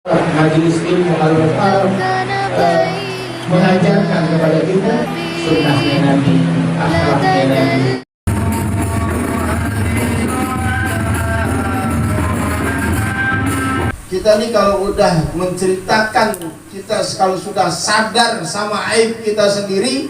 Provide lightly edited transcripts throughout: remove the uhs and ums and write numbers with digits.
Majelis ilmu Al-Quran mengajarkan kepada kita sunnahnya Nabi, akhlaknya Nabi. Kita nih kalau udah menceritakan, kita kalau sudah sadar sama aib kita sendiri,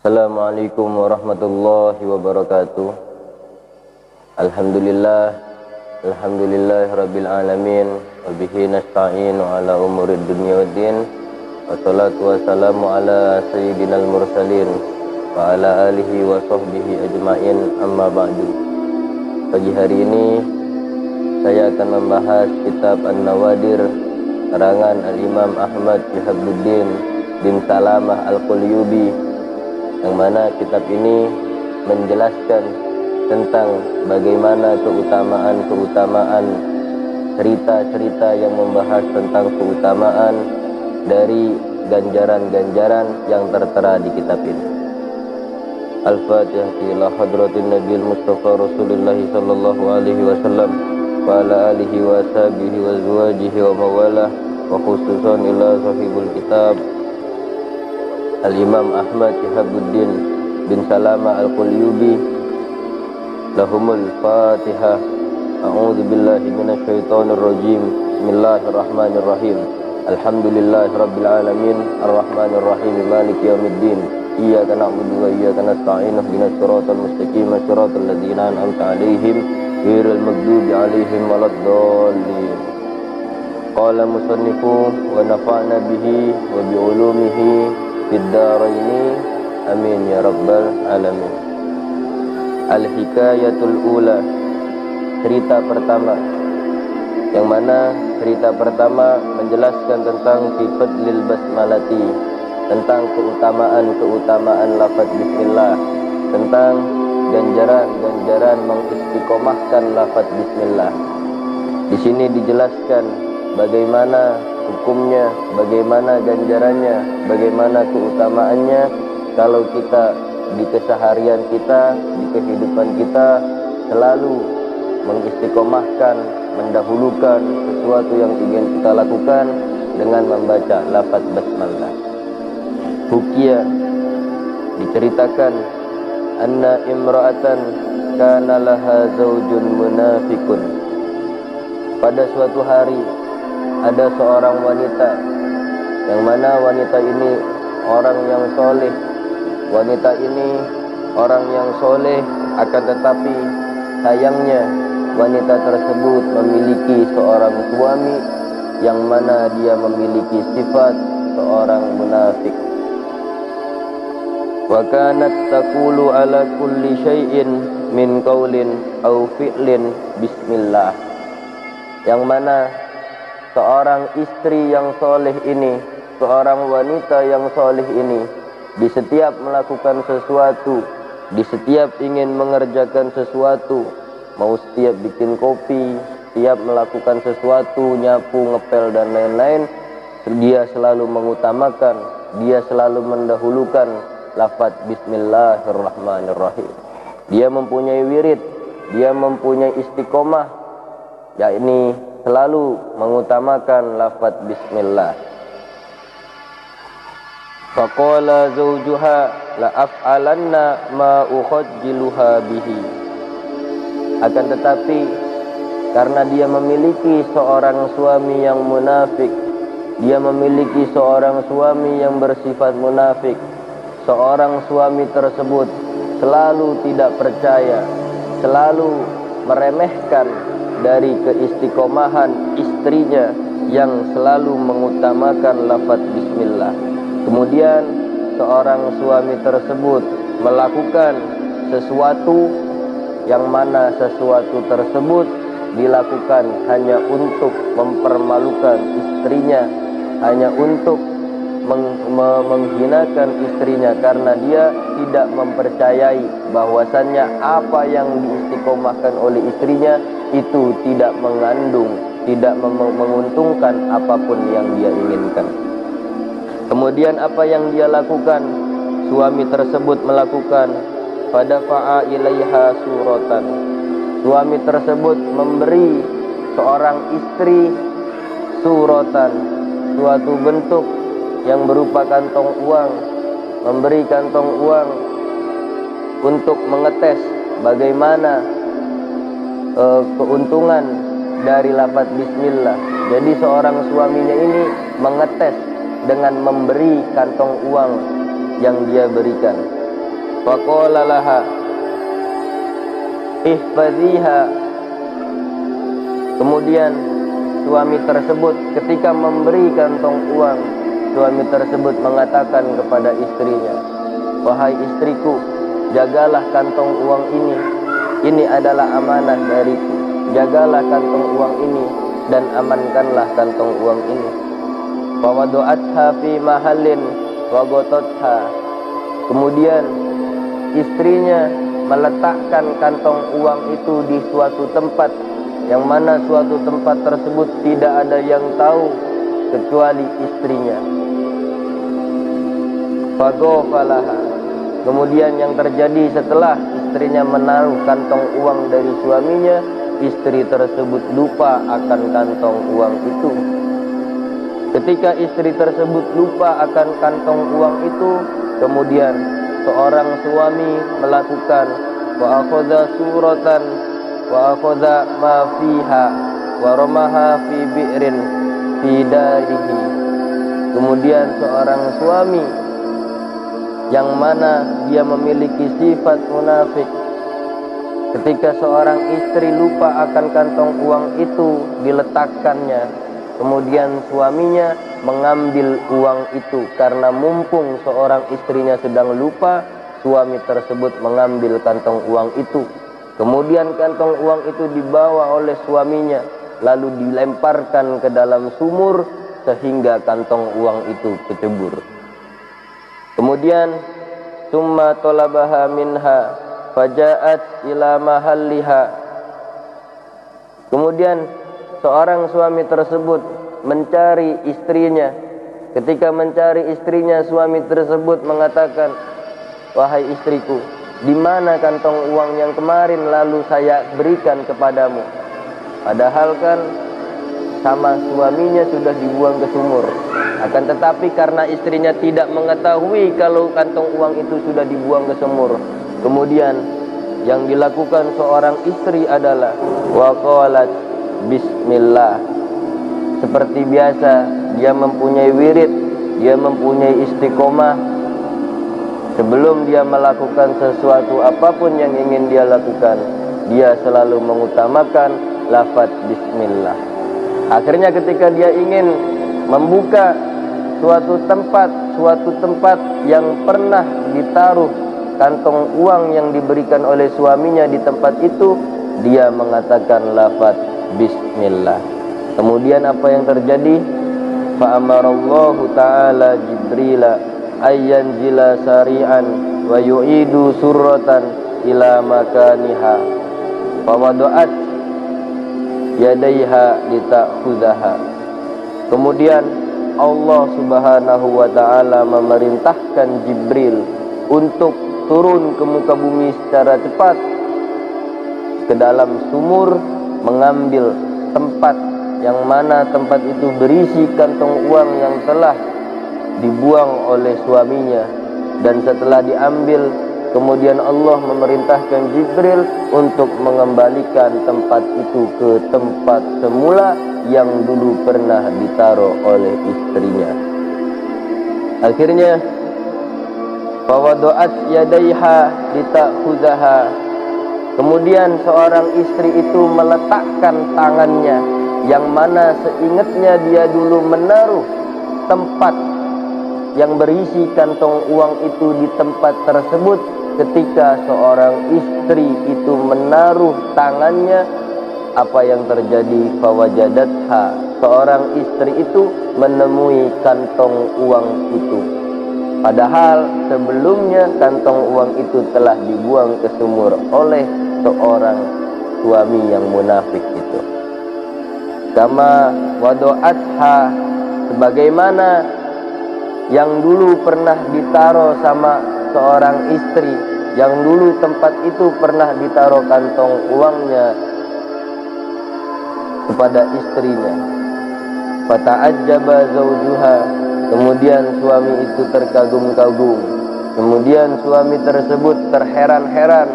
Assalamualaikum warahmatullahi wabarakatuh. Alhamdulillah rabbil alamin, wa bihi nasta'inu ala umurid dunya waddin, wassalatu wassalamu ala sayyidinal mursalin wa ala alihi wa sahbihi ajma'in, amma ba'du. Pagi hari ini saya akan membahas kitab An-Nawadir karangan Al-Imam Ahmad Syihabuddin bin Salamah Al-Qulyubi, yang mana kitab ini menjelaskan tentang bagaimana keutamaan cerita-cerita yang membahas tentang keutamaan dari ganjaran-ganjaran yang tertera di kitab ini. Al-Fatihah ila hadratin Nabi Mustafa Rasulullah sallallahu alaihi wasallam wa ala alihi wa sahbihi wa azwajihi wa mawalah, wa khususan ila sahibul kitab Al-Imam Ahmad Syihabuddin bin Salamah Al-Qulyubi. Lahumul Fatihah. A'udzu billahi minasyaitonir rajim. Bismillahirrahmanirrahim. Alhamdulillahi rabbil alamin, arrahmanir rahim, maliki yaumiddin. Iyyaka na'budu wa iyyaka nasta'in. Ihdinas siratal mustaqim, siratal ladzina an'amta 'alaihim ghairil maghdubi 'alaihim waladdallin. Qala musannifu wa nafa'na bihi wa bi ulumihi Fiddaraini, amin ya rabbal alamin. Al-hikayatul ula, cerita pertama, yang mana cerita pertama menjelaskan tentang sifat lil basmalati, tentang keutamaan lafaz bismillah, tentang ganjaran mengistiqomahkan lafaz bismillah. Di sini dijelaskan bagaimana hukumnya, bagaimana ganjarannya, bagaimana keutamaannya kalau kita di keseharian kita, di kehidupan kita selalu mengistiqomahkan, mendahulukan sesuatu yang ingin kita lakukan dengan membaca lafaz basmalah. Hukia, diceritakan anna imra'atan kana laha zaujun munafikun. Pada suatu hari ada seorang wanita, yang mana wanita ini orang yang soleh. Wanita ini orang yang soleh, akan tetapi sayangnya wanita tersebut memiliki seorang suami yang mana dia memiliki sifat seorang munafik. Wa kanat taqulu ala kulli syai'in min qaulin aw fi'lin bismillah. Yang mana seorang istri yang soleh ini, seorang wanita yang soleh ini, di setiap melakukan sesuatu, di setiap ingin mengerjakan sesuatu, mau setiap bikin kopi, setiap melakukan sesuatu, nyapu, ngepel dan lain-lain, dia selalu mengutamakan, dia selalu mendahulukan lafaz bismillahirrahmanirrahim. Dia mempunyai wirid, dia mempunyai istiqomah, yakni selalu mengutamakan lafaz bismillah. Faqala zawjuha la af'alanna ma ukhajjiluha bihi. Akan tetapi karena dia memiliki seorang suami yang munafik, dia memiliki seorang suami yang bersifat munafik, seorang suami tersebut selalu tidak percaya, selalu meremehkan dari keistiqomahan istrinya yang selalu mengutamakan lafaz bismillah. Kemudian seorang suami tersebut melakukan sesuatu yang mana sesuatu tersebut dilakukan hanya untuk mempermalukan istrinya, hanya untuk menghinakan istrinya, karena dia tidak mempercayai bahwasannya apa yang diistiqomahkan oleh istrinya itu tidak mengandung, tidak menguntungkan apapun yang dia inginkan. Kemudian apa yang dia lakukan? Suami tersebut melakukan fadafa'a ilaiha suratan. Suami tersebut memberi seorang istri suratan, suatu bentuk yang berupa kantong uang, memberi kantong uang untuk mengetes bagaimana keuntungan dari lafaz bismillah. Jadi seorang suaminya ini mengetes dengan memberi kantong uang yang dia berikan. Faqala laha ihfaziha. Kemudian suami tersebut ketika memberi kantong uang, suami tersebut mengatakan kepada istrinya, wahai istriku, jagalah kantong uang ini adalah amanah dariku. Jagalah kantong uang ini dan amankanlah kantong uang ini. Fawadu'atha fi mahallin wa ghatatha. Kemudian istrinya meletakkan kantong uang itu di suatu tempat, yang mana suatu tempat tersebut tidak ada yang tahu kecuali istrinya. Faghafalaha. Kemudian yang terjadi setelah istrinya menaruh kantong uang dari suaminya, istri tersebut lupa akan kantong uang itu. Ketika istri tersebut lupa akan kantong uang itu, kemudian seorang suami melakukan wa akhadha suratan wa akhadha ma fiha wa ramaha fi bi'rin fi darihi. Kemudian seorang suami yang mana dia memiliki sifat munafik, ketika seorang istri lupa akan kantong uang itu diletakkannya, kemudian suaminya mengambil uang itu. Karena mumpung seorang istrinya sedang lupa, suami tersebut mengambil kantong uang itu. Kemudian kantong uang itu dibawa oleh suaminya, lalu dilemparkan ke dalam sumur sehingga kantong uang itu kecebur. Kemudian summa talabaha minha faja'at ila mahalliha. Kemudian seorang suami tersebut mencari istrinya. Ketika mencari istrinya, suami tersebut mengatakan, wahai istriku, di mana kantong uang yang kemarin lalu saya berikan kepadamu? Padahal kan sama suaminya sudah dibuang ke sumur. Akan tetapi karena istrinya tidak mengetahui kalau kantong uang itu sudah dibuang ke sumur, kemudian yang dilakukan seorang istri adalah waqalat bismillah. Seperti biasa, dia mempunyai wirid, dia mempunyai istiqomah. Sebelum dia melakukan sesuatu apapun yang ingin dia lakukan, dia selalu mengutamakan lafaz bismillah. Akhirnya ketika dia ingin membuka suatu tempat yang pernah ditaruh kantong uang yang diberikan oleh suaminya di tempat itu, dia mengatakan lafaz bismillah. Kemudian apa yang terjadi? Fa amarallahu ta'ala Jibrila ayyanzila sari'an wa yu'idu surratan ila makaniha. Fa wada'at yadaiha lita'khudhaha. Kemudian Allah Subhanahu wa ta'ala memerintahkan Jibril untuk turun ke muka bumi secara cepat ke dalam sumur, mengambil tempat yang mana tempat itu berisi kantong uang yang telah dibuang oleh suaminya. Dan setelah diambil, kemudian Allah memerintahkan Jibril untuk mengembalikan tempat itu ke tempat semula yang dulu pernah ditaruh oleh istrinya. Akhirnya fawadu'at yadaiha lita'khudhaha. Kemudian seorang istri itu meletakkan tangannya, yang mana seingatnya dia dulu menaruh tempat yang berisi kantong uang itu di tempat tersebut. Ketika seorang istri itu menaruh tangannya, apa yang terjadi? Fawajadatha. Seorang istri itu menemui kantong uang itu. Padahal sebelumnya kantong uang itu telah dibuang ke sumur oleh seorang suami yang munafik itu. kama wadu'atha, sebagaimana yang dulu pernah ditaruh sama seorang istri, yang dulu tempat itu pernah ditaruh kantong uangnya kepada istrinya. Fata'ajjaba zawjuha, kemudian suami itu terkagum-kagum, kemudian suami tersebut terheran-heran,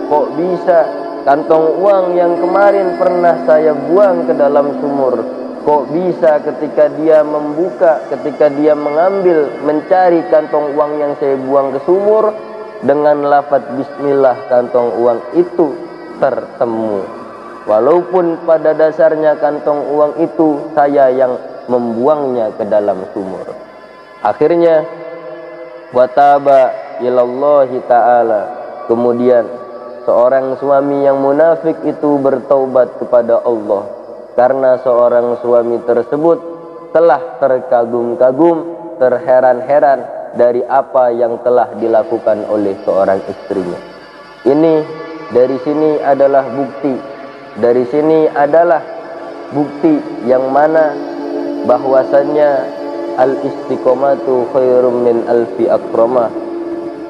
kok bisa kantong uang yang kemarin pernah saya buang ke dalam sumur, kok bisa ketika dia membuka, ketika dia mengambil, mencari kantong uang yang saya buang ke sumur, dengan lafaz bismillah kantong uang itu tertemu. Walaupun pada dasarnya kantong uang itu saya yang membuangnya ke dalam sumur. Akhirnya wataba ilallahi ta'ala, kemudian seorang suami yang munafik itu bertaubat kepada Allah, karena seorang suami tersebut telah terkagum-kagum, terheran-heran dari apa yang telah dilakukan oleh seorang istrinya. Ini dari sini adalah bukti, dari sini adalah bukti yang mana bahwasannya al-istiqomatu khairum min alfi akramah.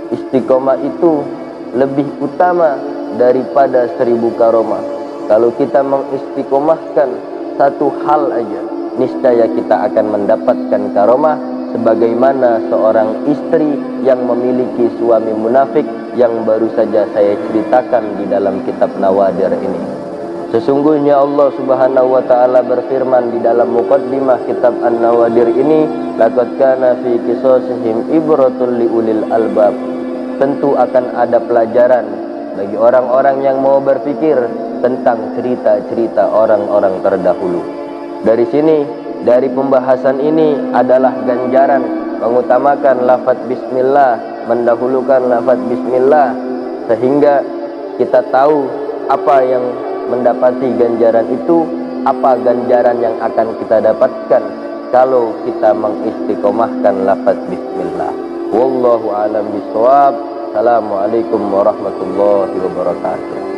Istiqomah itu lebih utama daripada 1000 karomah. Kalau kita mengistiqomahkan satu hal aja, niscaya kita akan mendapatkan karomah, sebagaimana seorang istri yang memiliki suami munafik yang baru saja saya ceritakan di dalam kitab Nawadir ini. Sesungguhnya Allah Subhanahu wa taala berfirman di dalam muqaddimah kitab An-Nawadir ini, laqad kana fi qisasihim ibratul liulil albab. Tentu akan ada pelajaran bagi orang-orang yang mau berpikir tentang cerita-cerita orang-orang terdahulu. Dari sini, dari pembahasan ini adalah ganjaran mengutamakan lafaz bismillah, mendahulukan lafaz bismillah, sehingga kita tahu apa yang mendapati ganjaran itu, apa ganjaran yang akan kita dapatkan kalau kita mengistiqomahkan lafaz bismillah. Wallahu a'lam bishawab. Assalamualaikum warahmatullahi wabarakatuh.